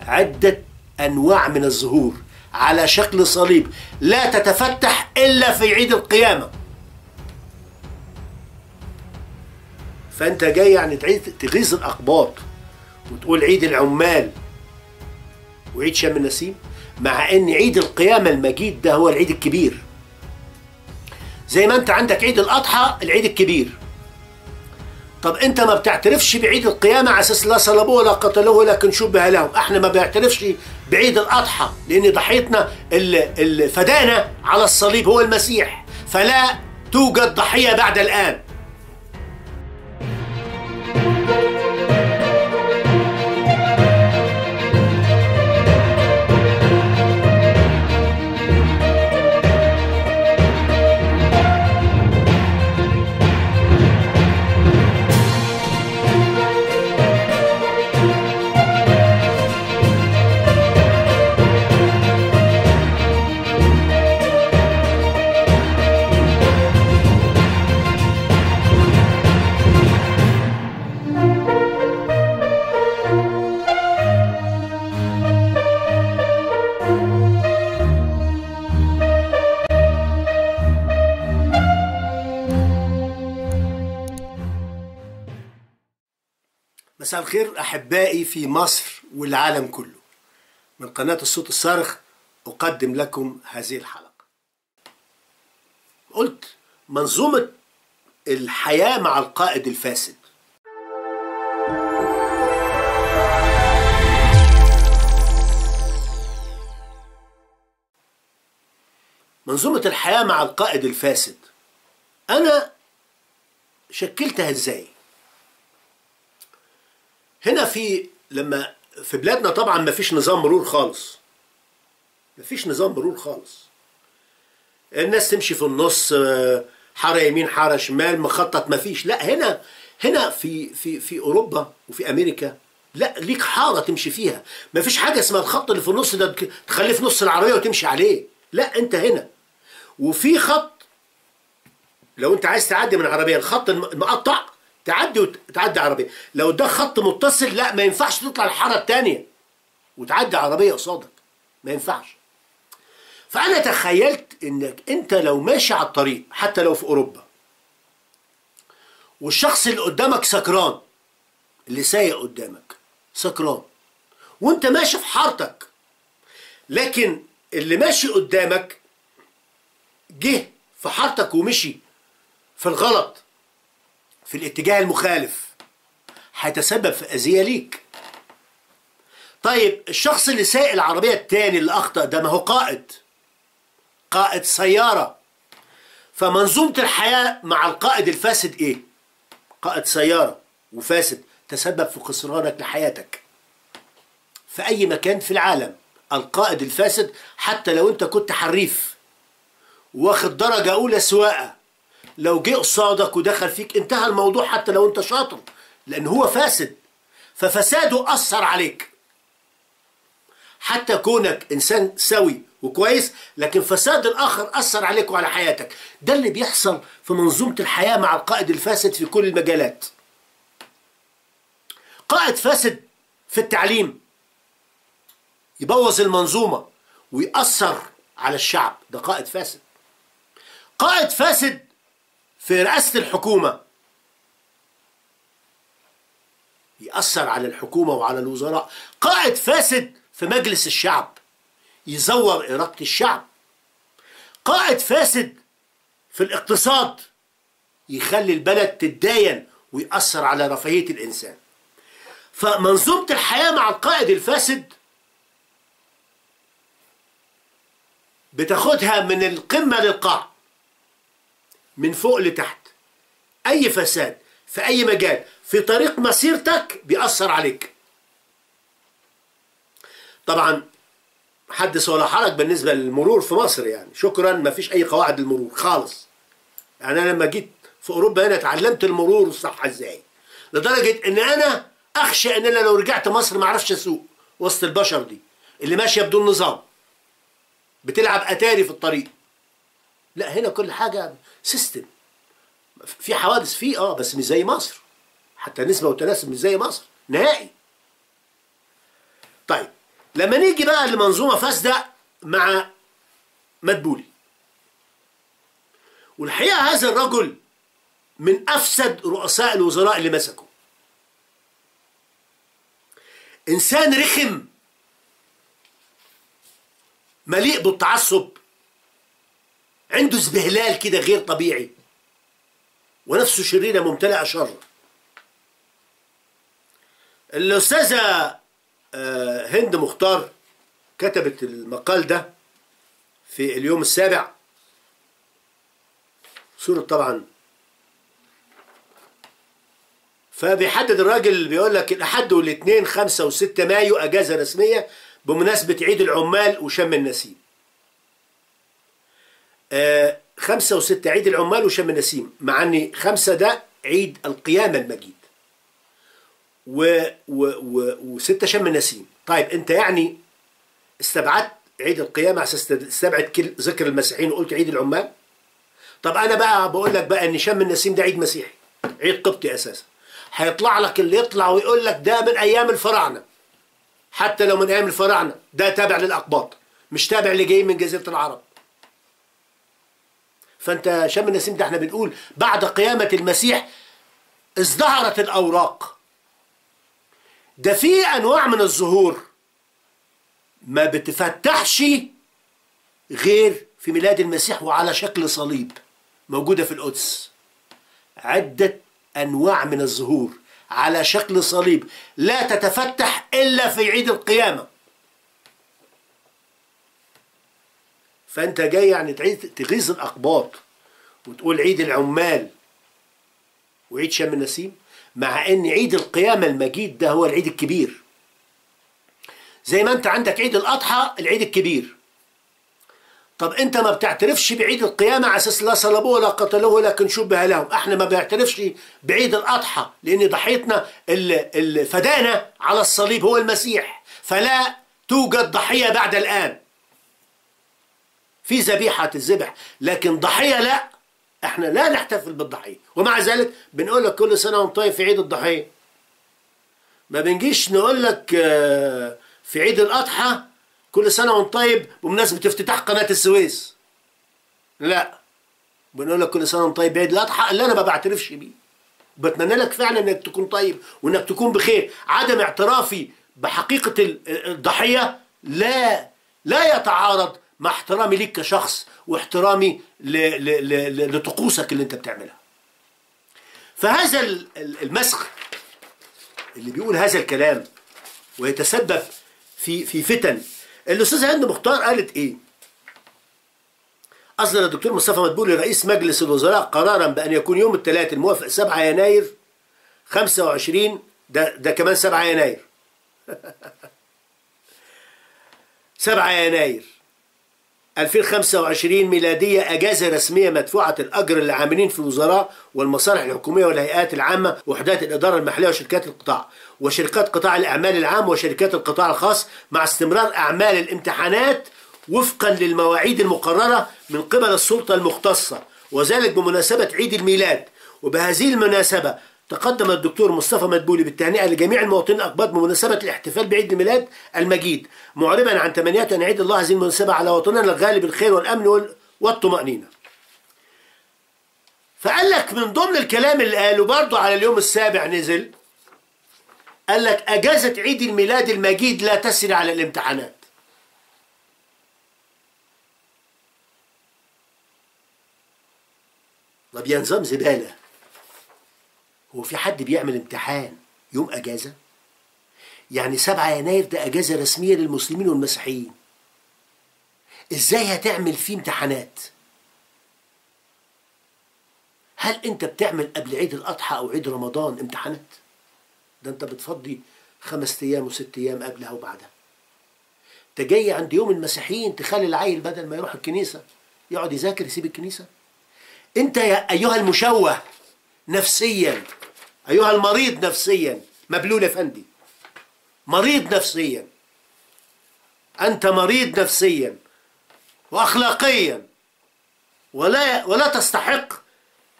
عدة أنواع من الزهور على شكل صليب لا تتفتح إلا في عيد القيامة. فأنت جاي يعني تغيظ الأقباط وتقول عيد العمال وعيد شم النسيم، مع ان عيد القيامة المجيد ده هو العيد الكبير. زي ما انت عندك عيد الاضحى العيد الكبير. طب انت ما بتعترفش بعيد القيامة على اساس لا صلبوه ولا قتلوه لكن شبه لهم. احنا ما بنعترفش بعيد الاضحى لان ضحيتنا اللي فدانا على الصليب هو المسيح، فلا توجد ضحية بعد الان. مساء الخير أحبائي في مصر والعالم كله. من قناة الصوت الصارخ أقدم لكم هذه الحلقة. قلت منظومة الحياة مع القائد الفاسد. منظومة الحياة مع القائد الفاسد أنا شكلتها إزاي؟ هنا لما في بلادنا طبعا ما فيش نظام مرور خالص. ما فيش نظام مرور خالص. الناس تمشي في النص، حارة يمين حارة شمال، مخطط ما فيش. لا هنا في اوروبا وفي امريكا لا ليك حارة تمشي فيها. ما فيش حاجة اسمها الخط اللي في النص ده تخليه في نص العربية وتمشي عليه. لا انت هنا وفي خط لو انت عايز تعدي من عربية الخط المقطع تعدي عربية. لو ده خط متصل لا ما ينفعش تطلع الحارة التانية وتعدي عربية قصادك، ما ينفعش. فأنا تخيلت إنك أنت لو ماشي على الطريق حتى لو في أوروبا والشخص اللي قدامك سكران، اللي سايق قدامك سكران وأنت ماشي في حارتك، لكن اللي ماشي قدامك جه في حارتك ومشي في الغلط في الاتجاه المخالف، هيتسبب في أذية ليك. طيب الشخص اللي سايق العربية التاني اللي أخطأ ده ما هو قائد سيارة. فمنظومة الحياة مع القائد الفاسد إيه؟ قائد سيارة وفاسد تسبب في خسرانك لحياتك في أي مكان في العالم. القائد الفاسد حتى لو أنت كنت حريف واخد درجة أولى سواقة، لو جه قصادك ودخل فيك انتهى الموضوع حتى لو أنت شاطر، لأن هو فاسد. ففساده أثر عليك. حتى كونك إنسان سوي وكويس لكن فساد الآخر أثر عليك وعلى حياتك. ده اللي بيحصل في منظومة الحياة مع القائد الفاسد في كل المجالات. قائد فاسد في التعليم يبوظ المنظومة ويأثر على الشعب، ده قائد فاسد. قائد فاسد في رئاسة الحكومة يأثر على الحكومة وعلى الوزراء. قائد فاسد في مجلس الشعب يزور إرادة الشعب. قائد فاسد في الاقتصاد يخلي البلد تتداين ويأثر على رفاهية الإنسان. فمنظومة الحياة مع القائد الفاسد بتاخدها من القمة للقاع، من فوق لتحت. أي فساد في أي مجال في طريق مسيرتك بيأثر عليك. طبعا حدث ولا حرج بالنسبة للمرور في مصر، يعني شكرا ما فيش أي قواعد للمرور خالص. يعني أنا لما جيت في أوروبا هنا اتعلمت المرور الصح إزاي، لدرجة إن أنا أخشى إن أنا لو رجعت مصر ما أعرفش أسوق وسط البشر دي اللي ماشية بدون نظام بتلعب أتاري في الطريق. لا هنا كل حاجة سيستم. في حوادث فيه بس مش زي مصر، حتى نسبة وتناسب مش زي مصر نهائي. طيب لما نيجي بقى لمنظومة فاسدة مع مدبولي، والحقيقة هذا الرجل من أفسد رؤساء الوزراء اللي مسكوا. إنسان رخم مليء بالتعصب، عنده ازبهلال كده غير طبيعي، ونفسه شريرة ممتلئة شر. الأستاذة هند مختار كتبت المقال ده في اليوم السابع، صورة طبعا، فبيحدد الراجل بيقول لك الأحد والاثنين 5 و6 مايو أجازة رسمية بمناسبة عيد العمال وشم النسيم. 5 و6 عيد العمال وشم النسيم، مع ان 5 ده عيد القيامة المجيد و6 شم النسيم. طيب انت يعني استبعدت عيد القيامة على اساس تستبعد ذكر المسيحيين وقلت عيد العمال؟ طب انا بقى بقول لك بقى ان شم النسيم ده عيد مسيحي، عيد قبطي اساسا. هيطلع لك اللي يطلع ويقول لك ده من ايام الفراعنة. حتى لو من ايام الفراعنة، ده تابع للاقباط، مش تابع اللي جايين من جزيرة العرب. فانت شم النسيم ده احنا بنقول بعد قيامة المسيح ازدهرت الاوراق. ده في انواع من الزهور ما بتفتحش غير في ميلاد المسيح وعلى شكل صليب، موجودة في القدس. عدة انواع من الزهور على شكل صليب لا تتفتح الا في عيد القيامة. فانت جاي يعني تغيظ الاقباط وتقول عيد العمال وعيد شم النسيم، مع ان عيد القيامة المجيد ده هو العيد الكبير. زي ما انت عندك عيد الاضحى العيد الكبير. طب انت ما بتعترفش بعيد القيامة على اساس لا صلبوه ولا قتلوه ولكن شبه لهم. احنا ما بنعترفش بعيد الاضحى لان ضحيتنا اللي فدانا على الصليب هو المسيح، فلا توجد ضحية بعد الان. في ذبيحة تذبح لكن ضحية لا، احنا لا نحتفل بالضحية. ومع ذلك بنقول لك كل سنة وانت طيب في عيد الضحية. ما بنجيش نقول لك في عيد الأضحى كل سنة وانت طيب بمناسبة افتتاح قناة السويس. لا، بنقول لك كل سنة وانت طيب بعيد الأضحى اللي أنا ما بعترفش بيه. بتمنى لك فعلا انك تكون طيب وانك تكون بخير. عدم اعترافي بحقيقة الضحية لا يتعارض مع احترامي ليك كشخص واحترامي لطقوسك اللي انت بتعملها. فهذا المسخ اللي بيقول هذا الكلام ويتسبب في فتن. الأستاذة هند مختار قالت ايه؟ أصدر الدكتور مصطفى مدبولي رئيس مجلس الوزراء قرارا بأن يكون يوم الثلاث الموافق 7 يناير 25 ده كمان 7 يناير 7 يناير 2025 ميلادية أجازة رسمية مدفوعة الأجر للعاملين في الوزراء والمصالح الحكومية والهيئات العامة ووحدات الإدارة المحلية وشركات القطاع وشركات قطاع الأعمال العام وشركات القطاع الخاص، مع استمرار أعمال الامتحانات وفقا للمواعيد المقررة من قبل السلطة المختصة، وذلك بمناسبة عيد الميلاد. وبهذه المناسبة تقدم الدكتور مصطفى مدبولي بالتهنئة لجميع المواطنين الأقباط بمناسبة الاحتفال بعيد الميلاد المجيد، معربا عن تمنيات أن يعيد الله هذه المناسبة على وطننا الغالب الخير والأمن والطمأنينة. فقال لك من ضمن الكلام اللي قاله برضه على اليوم السابع نزل، قال لك أجازة عيد الميلاد المجيد لا تسري على الامتحانات. طب يا نظام زبالة، هو في حد بيعمل امتحان يوم أجازة؟ يعني 7 يناير ده أجازة رسمية للمسلمين والمسيحيين، إزاي هتعمل فيه امتحانات؟ هل أنت بتعمل قبل عيد الأضحى أو عيد رمضان امتحانات؟ ده أنت بتفضي 5 أيام و6 أيام قبلها وبعدها. أنت جاي عند يوم المسيحيين تخلي العيل بدل ما يروح الكنيسة يقعد يذاكر يسيب الكنيسة؟ أنت يا أيها المشوه نفسيا، أيها المريض نفسيا، مبلول أفندي، مريض نفسيا، أنت مريض نفسيا وأخلاقيا، ولا تستحق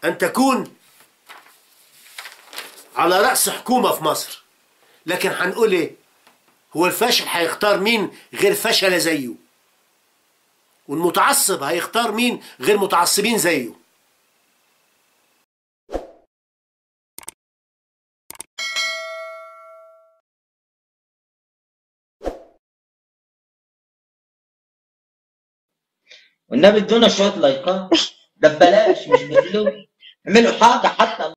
أن تكون على رأس حكومة في مصر. لكن هنقول إيه؟ هو الفاشل هيختار مين غير فشل زيه، والمتعصب هيختار مين غير متعصبين زيه. والنبي ادونا شويه لايكات، ده ببلاش مش بفلوس. اعملوا حاجه حتى